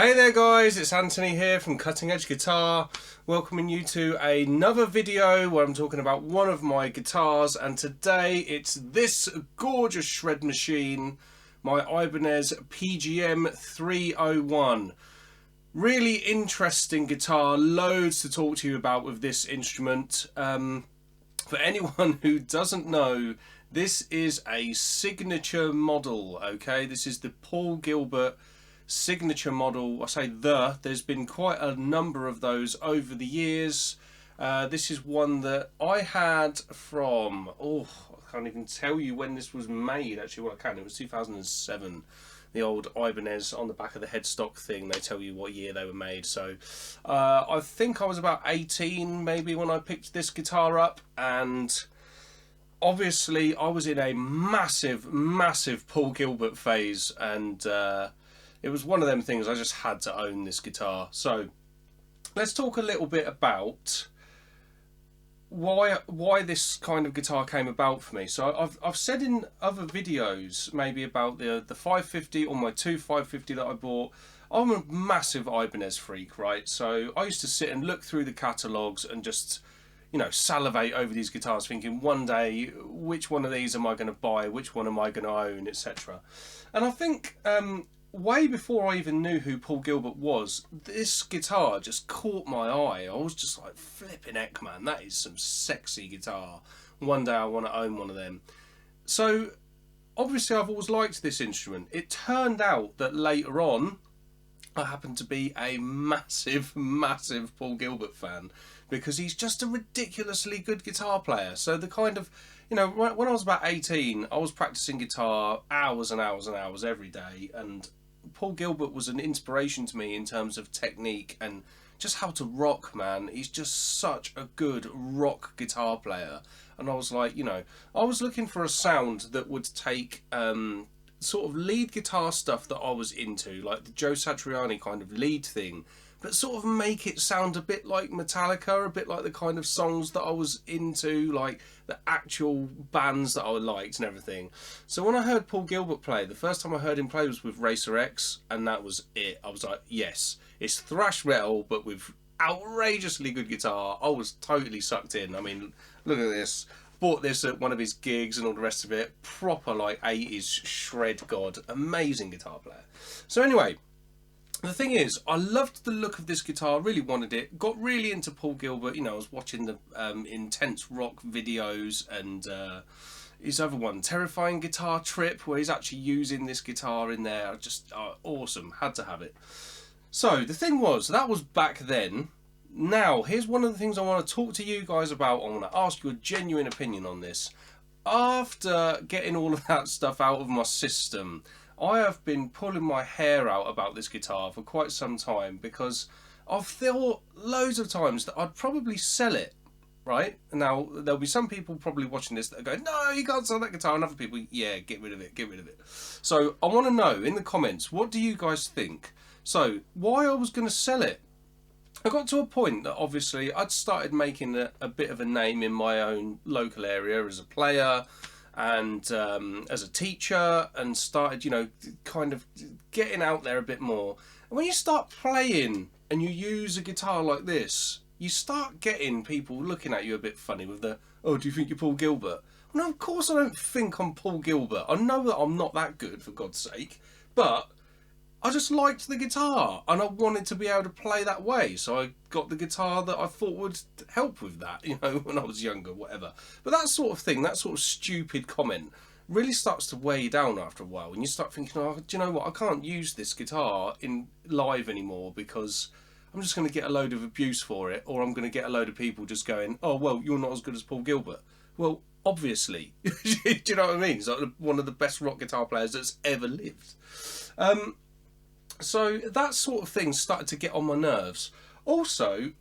Hey there guys, it's Anthony here from Cutting Edge Guitar, welcoming you to another video where I'm talking about one of my guitars, and today it's this gorgeous shred machine, my Ibanez PGM 301. Really interesting guitar, loads to talk to you about with this instrument. For anyone who doesn't know, this is a signature model, okay? This is the Paul Gilbert signature model. I say there's been quite a number of those over the years. This is one that I had from, I can't even tell you when this was made. Actually, well, I can. It was 2007. The old Ibanez on the back of the headstock thing, they tell you what year they were made. So I think I was about 18 maybe when I picked this guitar up, and obviously I was in a massive Paul Gilbert phase, and it was one of them things, I just had to own this guitar. So let's talk a little bit about why this kind of guitar came about for me. So I've said in other videos maybe about the 550 or my two 550 that I bought. I'm a massive Ibanez freak, right? So I used to sit and look through the catalogues and just, you know, salivate over these guitars, thinking one day, which one of these am I going to buy? Which one am I going to own, etc. And I think way before I even knew who Paul Gilbert was, this guitar just caught my eye. I was just like, flipping heck, man, that is some sexy guitar. One day I want to own one of them. So obviously I've always liked this instrument. It turned out that later on I happened to be a massive Paul Gilbert fan, because he's just a ridiculously good guitar player. So the kind of, you know, when I was about 18, I was practicing guitar hours and hours and hours every day, and Paul Gilbert was an inspiration to me in terms of technique and just how to rock, man. He's just such a good rock guitar player. And I was like, you know, I was looking for a sound that would take sort of lead guitar stuff that I was into, like the Joe Satriani kind of lead thing, but sort of make it sound a bit like Metallica, a bit like the kind of songs that I was into, like the actual bands that I liked and everything. So when I heard Paul Gilbert play, the first time I heard him play was with Racer X, and that was it. I was like, yes, it's thrash metal, but with outrageously good guitar. I was totally sucked in. I mean, look at this. Bought this at one of his gigs and all the rest of it. Proper like 80s shred god. Amazing guitar player. So anyway, the thing is, I loved the look of this guitar, really wanted it, got really into Paul Gilbert. You know, I was watching the intense rock videos, and his other one, Terrifying Guitar Trip, where he's actually using this guitar in there. Just awesome, had to have it. So the thing was, that was back then. Now, here's one of the things I want to talk to you guys about. I want to ask you a genuine opinion on this. After getting all of that stuff out of my system, I have been pulling my hair out about this guitar for quite some time, because I've thought loads of times that I'd probably sell it, right? Now, there'll be some people probably watching this that are going, no, you can't sell that guitar, and other people, yeah, get rid of it, get rid of it. So I want to know in the comments, what do you guys think? So why I was going to sell it? I got to a point that obviously I'd started making a bit of a name in my own local area as a player, and as a teacher, and started, you know, kind of getting out there a bit more. And when you start playing and you use a guitar like this, you start getting people looking at you a bit funny with the, oh, do you think you're Paul Gilbert? No, of course I don't think I'm Paul Gilbert. I know that I'm not that good, for God's sake, but I just liked the guitar and I wanted to be able to play that way. So I got the guitar that I thought would help with that, you know, when I was younger, whatever. But that sort of thing, that sort of stupid comment really starts to weigh you down after a while. When you start thinking, oh, do you know what? I can't use this guitar in live anymore because I'm just going to get a load of abuse for it, or I'm going to get a load of people just going, oh, well, you're not as good as Paul Gilbert. Well, obviously. Do you know what I mean? He's like one of the best rock guitar players that's ever lived. So that sort of thing started to get on my nerves. Also,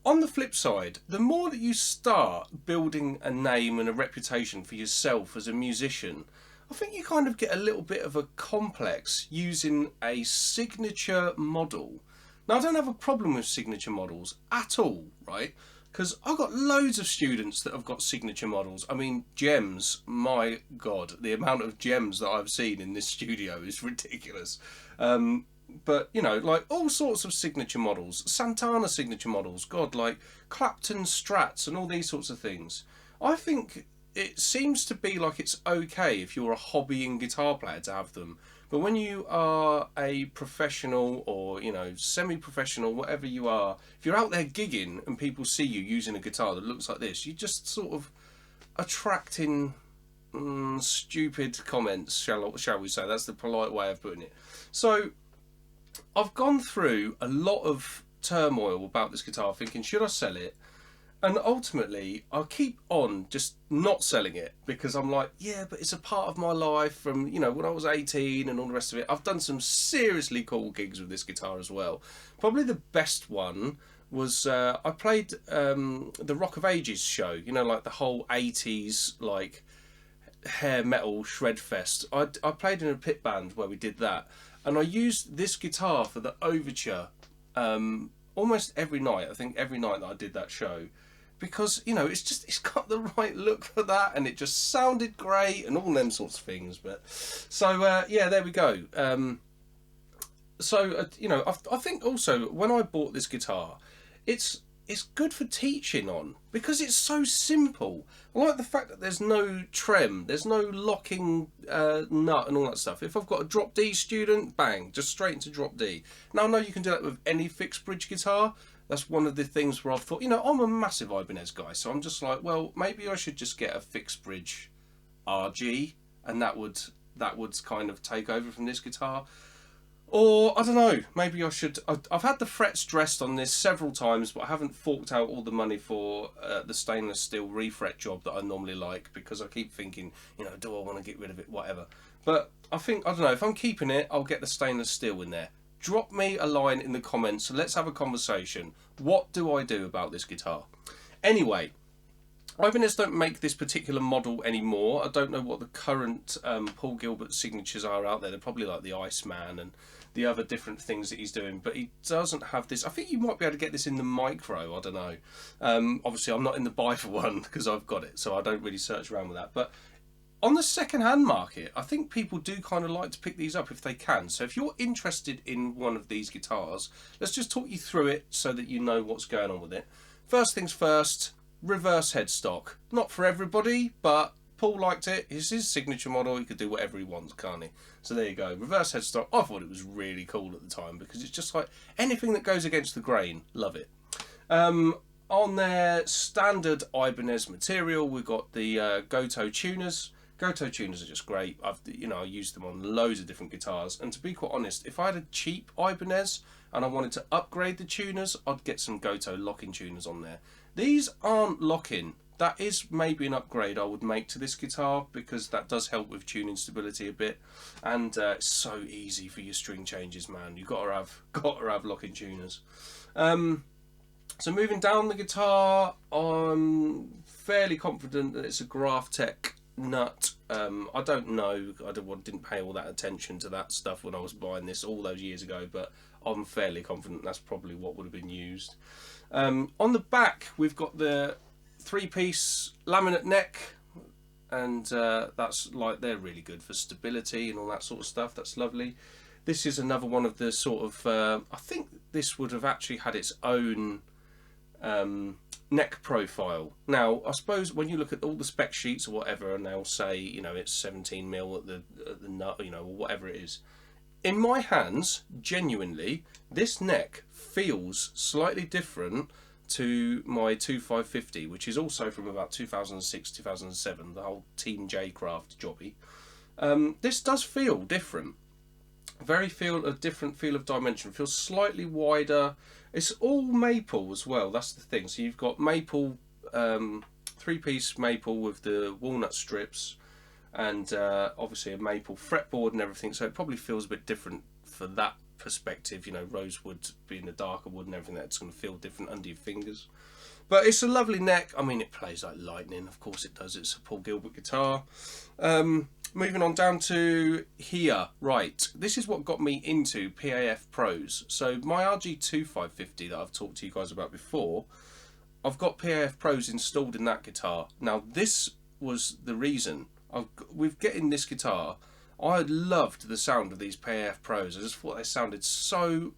on the flip side, the more that you start building a name and a reputation for yourself as a musician, I think you kind of get a little bit of a complex using a signature model. Now, I don't have a problem with signature models at all, right? Because I've got loads of students that have got signature models. I mean, gems, my God, the amount of gems that I've seen in this studio is ridiculous. But, you know, like all sorts of signature models, Santana signature models, God, like Clapton Strats and all these sorts of things. I think it seems to be like it's okay if you're a hobbying guitar player to have them. But when you are a professional or, you know, semi-professional, whatever you are, if you're out there gigging and people see you using a guitar that looks like this, you just sort of attracting stupid comments, shall we say. That's the polite way of putting it. So I've gone through a lot of turmoil about this guitar, thinking, should I sell it? And ultimately, I keep on just not selling it because I'm like, yeah, but it's a part of my life from, you know, when I was 18 and all the rest of it. I've done some seriously cool gigs with this guitar as well. Probably the best one was I played the Rock of Ages show, you know, like the whole 80s, like, hair metal shred fest. I played in a pit band where we did that. And I used this guitar for the overture almost every night. I think every night that I did that show. Because, you know, it's got the right look for that, and it just sounded great and all them sorts of things. But so yeah, there we go. You know, I think also when I bought this guitar, it's good for teaching on because it's so simple. I like the fact that there's no trem, there's no locking nut and all that stuff. If I've got a drop D student, bang, just straight into drop D. Now I know you can do that with any fixed bridge guitar. That's one of the things where I've thought, you know, I'm a massive Ibanez guy, so I'm just like, well, maybe I should just get a fixed bridge RG, and that would kind of take over from this guitar. Or, I don't know, maybe I should... I've had the frets dressed on this several times, but I haven't forked out all the money for the stainless steel refret job that I normally like, because I keep thinking, you know, do I want to get rid of it, whatever. But I think, I don't know, if I'm keeping it, I'll get the stainless steel in there. Drop me a line in the comments, so let's have a conversation. What do I do about this guitar? Anyway, Ibanez don't make this particular model anymore. I don't know what the current Paul Gilbert signatures are out there. They're probably like the Iceman and the other different things that he's doing, but he doesn't have this. I think you might be able to get this in the micro, I don't know. Obviously, I'm not in the buy for one because I've got it, so I don't really search around with that. But on the second-hand market, I think people do kind of like to pick these up if they can. So if you're interested in one of these guitars, let's just talk you through it so that you know what's going on with it. First things first, reverse headstock. Not for everybody, but Paul liked it. It's his signature model. He could do whatever he wants, can't he? So there you go. Reverse headstock. I thought it was really cool at the time because it's just like anything that goes against the grain. Love it. On their standard Ibanez material, we've got the Goto Tuners. Goto Tuners are just great. I used them on loads of different guitars. And to be quite honest, if I had a cheap Ibanez and I wanted to upgrade the tuners, I'd get some Goto lock-in tuners on there. These aren't lock-in. That is maybe an upgrade I would make to this guitar because that does help with tuning stability a bit. And it's so easy for your string changes, man. You've got to have lock-in tuners. So moving down the guitar, I'm fairly confident that it's a Graphtec nut. I don't know. I didn't pay all that attention to that stuff when I was buying this all those years ago, but I'm fairly confident that's probably what would have been used. On the back, we've got the 3-piece laminate neck, and that's like they're really good for stability and all that sort of stuff. That's lovely. This is another one of the sort of I think this would have actually had its own neck profile. Now, I suppose when you look at all the spec sheets or whatever, and they'll say, you know, it's 17mm at the nut, you know, or whatever it is. In my hands, genuinely, this neck feels slightly different to my 2550, which is also from about 2006, 2007, the whole Team J Craft jobby. This does feel different. A different feel of dimension. Feels slightly wider. It's all maple as well. That's the thing. So you've got maple three-piece maple with the walnut strips, and obviously a maple fretboard and everything. So it probably feels a bit different for that perspective. You know, rosewood being the darker wood and everything, that's going to feel different under your fingers. But it's a lovely neck. I mean, it plays like lightning. Of course it does. It's a Paul Gilbert guitar. Moving on down to here. Right. This is what got me into PAF Pros. So my RG2550 that I've talked to you guys about before, I've got PAF Pros installed in that guitar. Now, this was the reason. With getting this guitar, I loved the sound of these PAF Pros. I just thought they sounded so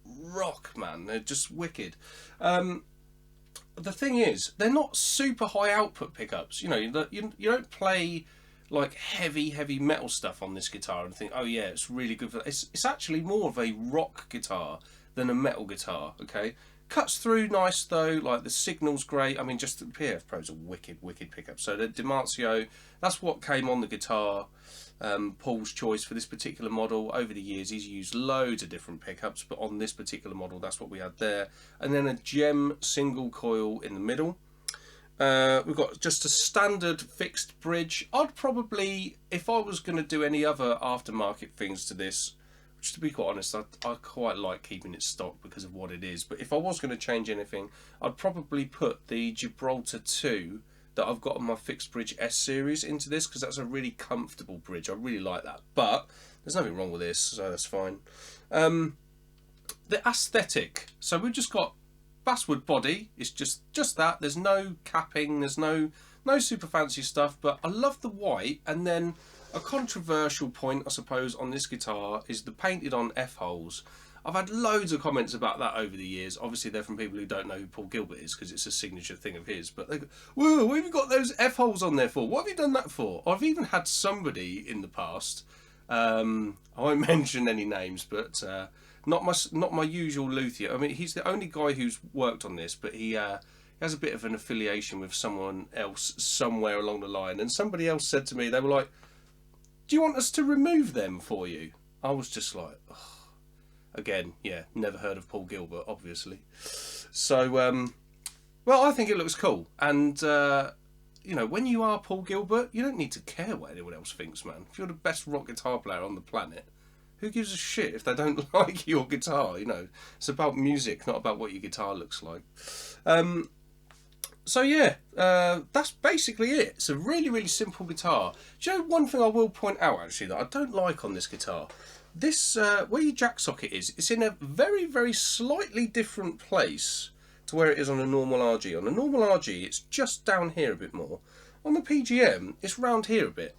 rock, man. They're just wicked. The thing is, they're not super high output pickups. You know, you don't play like heavy metal stuff on this guitar and think, oh yeah, it's really good for that. It's actually more of a rock guitar than a metal guitar. Okay, cuts through nice though. Like the signal's great. I mean, just the PAF Pros are wicked pickups. So the Dimarzio, that's what came on the guitar. Paul's choice for this particular model. Over the years he's used loads of different pickups, but on this particular model that's what we had there. And then a gem single coil in the middle. We've got just a standard fixed bridge. I'd probably, if I was going to do any other aftermarket things to this, which to be quite honest, I quite like keeping it stock because of what it is, but if I was going to change anything, I'd probably put the Gibraltar 2 that I've got on my fixed bridge S series into this, because that's a really comfortable bridge. I really like that, but there's nothing wrong with this, so that's fine. The aesthetic, so we've just got basswood body. It's just that. There's no capping, there's no super fancy stuff, but I love the white. And then a controversial point, I suppose, on this guitar is the painted on F-holes. I've had loads of comments about that over the years. Obviously, they're from people who don't know who Paul Gilbert is, because it's a signature thing of his. But they go, whoa, what have you got those F-holes on there for? What have you done that for? I've even had somebody in the past, I won't mention any names, but not my usual luthier. I mean, he's the only guy who's worked on this, but he has a bit of an affiliation with someone else somewhere along the line. And somebody else said to me, they were like, do you want us to remove them for you? I was just like, ugh. Again, yeah, never heard of Paul Gilbert, obviously. So, well, I think it looks cool. And, you know, when you are Paul Gilbert, you don't need to care what anyone else thinks, man. If you're the best rock guitar player on the planet, who gives a shit if they don't like your guitar, you know? It's about music, not about what your guitar looks like. So, yeah, that's basically it. It's a really simple guitar. Do you know one thing I will point out, actually, that I don't like on this guitar? This, where your jack socket is, it's in a very slightly different place to where it is on a normal RG. On a normal RG, it's just down here a bit more. On the PGM, it's round here a bit.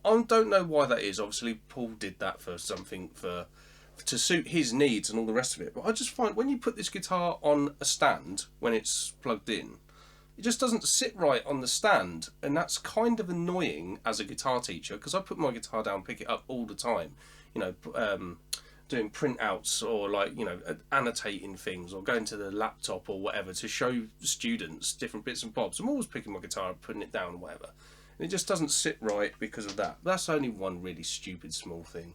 I don't know why that is. Obviously, Paul did that for something to suit his needs and all the rest of it. But I just find when you put this guitar on a stand, when it's plugged in, it just doesn't sit right on the stand. And that's kind of annoying as a guitar teacher, because I put my guitar down, pick it up all the time. You know, doing printouts or like, you know, annotating things or going to the laptop or whatever to show students different bits and bobs. I'm always picking my guitar up, putting it down or whatever. And it just doesn't sit right because of that. But that's only one really stupid small thing.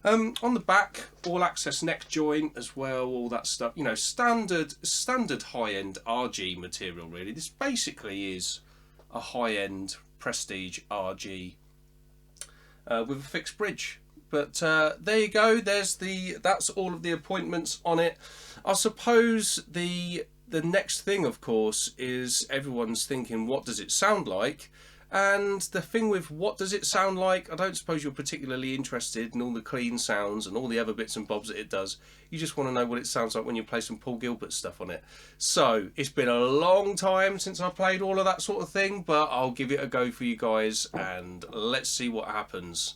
On the back, all access neck joint as well, all that stuff. You know, standard high-end RG material really. This basically is a high-end prestige RG with a fixed bridge. But there you go. That's all of the appointments on it. I suppose the next thing, of course, is everyone's thinking, what does it sound like? And the thing with what does it sound like, I don't suppose you're particularly interested in all the clean sounds and all the other bits and bobs that it does. You just want to know what it sounds like when you play some Paul Gilbert stuff on it. So it's been a long time since I played all of that sort of thing, but I'll give it a go for you guys and let's see what happens.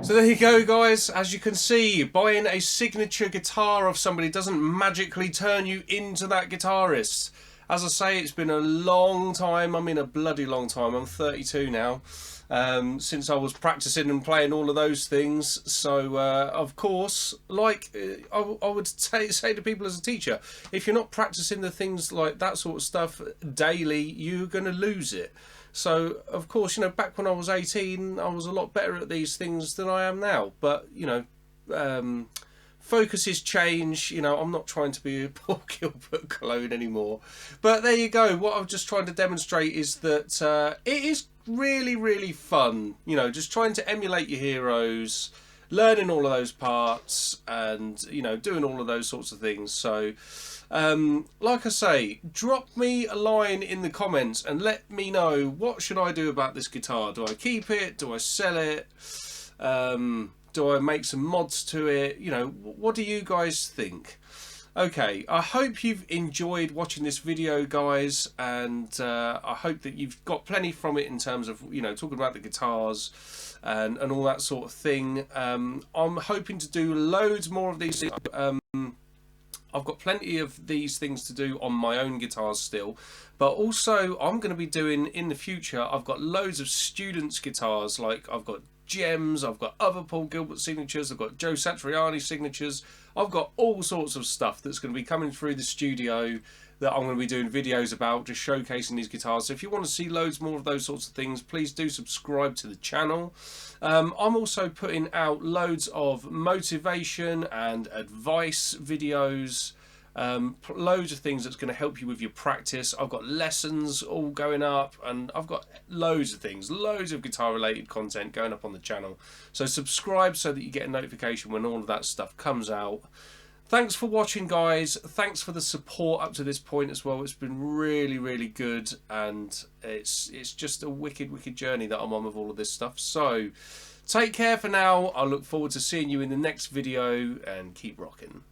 So there you go, guys. As you can see, buying a signature guitar of somebody doesn't magically turn you into that guitarist. As I say, it's been a long time. I mean, a bloody long time. I'm 32 now. Since I was practicing and playing all of those things. So, of course, like I would say to people as a teacher, if you're not practicing the things like that sort of stuff daily, you're going to lose it. So, of course, you know, back when I was 18, I was a lot better at these things than I am now. But, you know, focuses change. You know, I'm not trying to be a poor Gilbert clone anymore. But there you go. What I'm just trying to demonstrate is that it is really, really fun. You know, just trying to emulate your heroes, learning all of those parts, and, you know, doing all of those sorts of things. So, like I say, drop me a line in the comments and let me know, what should I do about this guitar? Do I keep it? Do I sell it? Do I make some mods to it? You know, what do you guys think? Okay, I hope you've enjoyed watching this video, guys, and I hope that you've got plenty from it in terms of, you know, talking about the guitars and all that sort of thing. I'm hoping to do loads more of these. I've got plenty of these things to do on my own guitars still, but also I'm going to be doing in the future, I've got loads of students' guitars, like I've got Gems, I've got other Paul Gilbert signatures, I've got Joe Satriani signatures, I've got all sorts of stuff that's going to be coming through the studio that I'm going to be doing videos about, just showcasing these guitars. So if you want to see loads more of those sorts of things, please do subscribe to the channel. I'm also putting out loads of motivation and advice videos, loads of things that's going to help you with your practice. I've got lessons all going up, and I've got loads of things, loads of guitar related content going up on the channel. So subscribe so that you get a notification when all of that stuff comes out. Thanks for watching, guys. Thanks for the support up to this point as well. It's been really, really good, and it's just a wicked, wicked journey that I'm on with all of this stuff. So take care for now. I look forward to seeing you in the next video, and keep rocking.